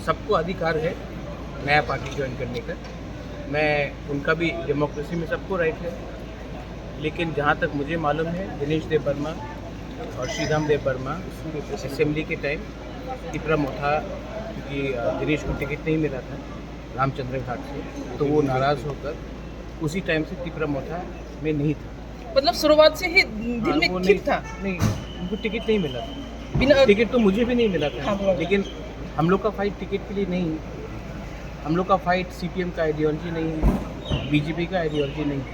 सबको अधिकार है नया पार्टी ज्वाइन करने का। मैं उनका भी डेमोक्रेसी में सबको राइट है, लेकिन जहाँ तक मुझे मालूम है दिनेश देव वर्मा और श्रीराम देव वर्मा असेंबली के टाइम तिपरा मोथा, क्योंकि दिनेश को टिकट नहीं मिला था रामचंद्र घाट से, तो वो नाराज़ होकर उसी टाइम से तिपरा मोथा में नहीं था। मतलब शुरुआत से ही दिल में ठीक था? नहीं, उनको टिकट नहीं मिला था। बिना टिकट तो मुझे भी नहीं मिला था। हाँ, लेकिन हम लोग का फाइट टिकट के लिए नहीं है। हम लोग का फाइट सीपीएम का आइडियोलॉजी नहीं है, बीजेपी का आइडियोलॉजी नहीं है।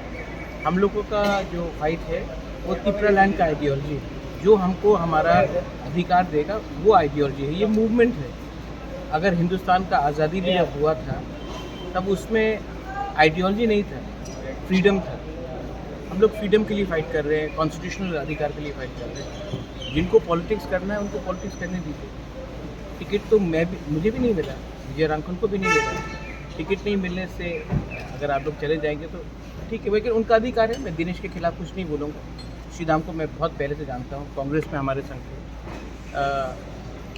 हम लोगों का जो फाइट है वो तिपरा लैंड का आइडियोलॉजी है, जो हमको हमारा अधिकार देगा वो आइडियोलॉजी है। ये मूवमेंट है। अगर हिंदुस्तान का आज़ादी भी जब हुआ था तब उसमें आइडियोलॉजी नहीं था, फ्रीडम था। हम लोग फ्रीडम के लिए फ़ाइट कर रहे हैं, कॉन्स्टिट्यूशनल अधिकार के लिए फ़ाइट कर रहे हैं। जिनको पॉलिटिक्स करना है उनको पॉलिटिक्स करने दीजिए। टिकट तो मुझे भी नहीं मिला, विजय रांखल को भी नहीं मिला। टिकट नहीं मिलने से अगर आप लोग चले जाएंगे तो ठीक है, लेकिन उनका अधिकार है। मैं दिनेश के खिलाफ कुछ नहीं बोलूँगा। श्रीराम को मैं बहुत पहले से जानता हूँ, कांग्रेस में हमारे संग थे।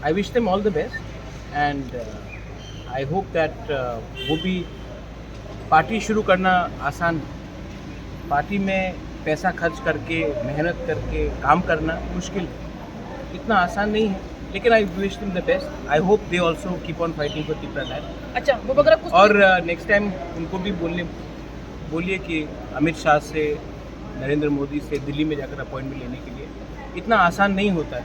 I wish them all the best and I hope that वो भी पार्टी शुरू करना आसान है। पार्टी में पैसा खर्च करके मेहनत करके काम करना मुश्किल है, इतना आसान नहीं है। लेकिन I wish them the best. I hope they also keep on fighting for Tipra land. अच्छा, वो वगैरह कुछ और नेक्स्ट टाइम उनको भी बोलिए कि अमित शाह से, नरेंद्र मोदी से दिल्ली में जाकर अपॉइंटमेंट लेने के लिए इतना आसान नहीं होता है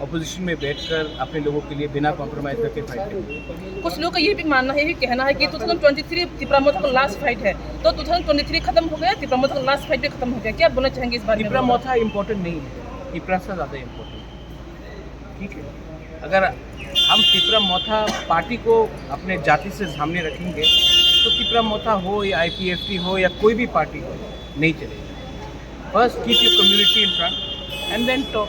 ऑपोजिशन में बैठकर अपने लोगों के लिए बिना कॉम्प्रोमाइज़ करके फाइट करना। कुछ लोगों का ये भी मानना है, ये भी कहना है कि 2023 तिपरा मोथा का लास्ट फाइट है, तो 2023 खत्म हो गया, तिपरा मोथा का लास्ट फाइट भी खत्म हो गया। क्या बोलना चाहेंगे इस बारे में? तिपरा मोथा इम्पोर्टेंट नहीं है, तिपरा से ज़्यादा इम्पोर्टेंट। ठीक है, अगर हम तिपरा मोथा पार्टी को अपने जाति से सामने रखेंगे तो तिपरा मोथा हो या IPFT हो या कोई भी पार्टी हो, नहीं चलेगा। First keep your community in front and then talk.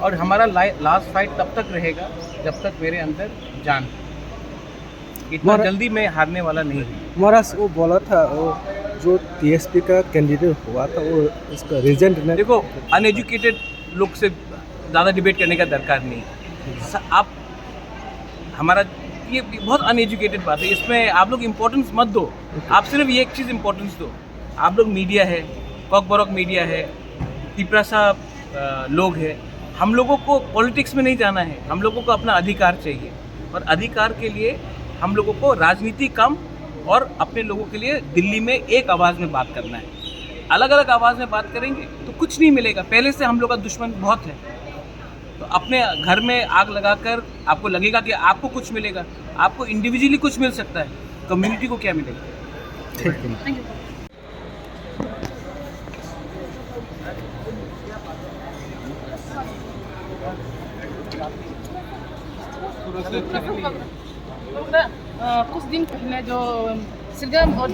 और हमारा लास्ट फाइट तब तक रहेगा जब तक मेरे अंदर जान है। इतना जल्दी मैं हारने वाला नहीं हूँ। महाराज वो बोला था, वो जो TSP का कैंडिडेट हुआ था वो इसका रिजल्ट ने देखो, अनएजुकेटेड लोग से ज़्यादा डिबेट करने का दरकार नहीं है। आप हमारा ये बहुत अनएजुकेटेड बात है, इसमें आप लोग इम्पोर्टेंस मत दो। आप सिर्फ ये एक चीज़ इम्पोर्टेंस दो। आप लोग मीडिया है, कॉकबरॉक मीडिया है, तिपरा साहब लोग हैं। हम लोगों को पॉलिटिक्स में नहीं जाना है, हम लोगों को अपना अधिकार चाहिए। और अधिकार के लिए हम लोगों को राजनीति कम और अपने लोगों के लिए दिल्ली में एक आवाज़ में बात करना है। अलग अलग आवाज़ में बात करेंगे तो कुछ नहीं मिलेगा। पहले से हम लोग का दुश्मन बहुत है, तो अपने घर में आग लगाकर आपको लगेगा कि आपको कुछ मिलेगा। आपको इंडिविजुअली कुछ मिल सकता है, कम्युनिटी को क्या मिलेगा? ठीक है। Thank you. कुछ दिन पहले जो श्रीराम और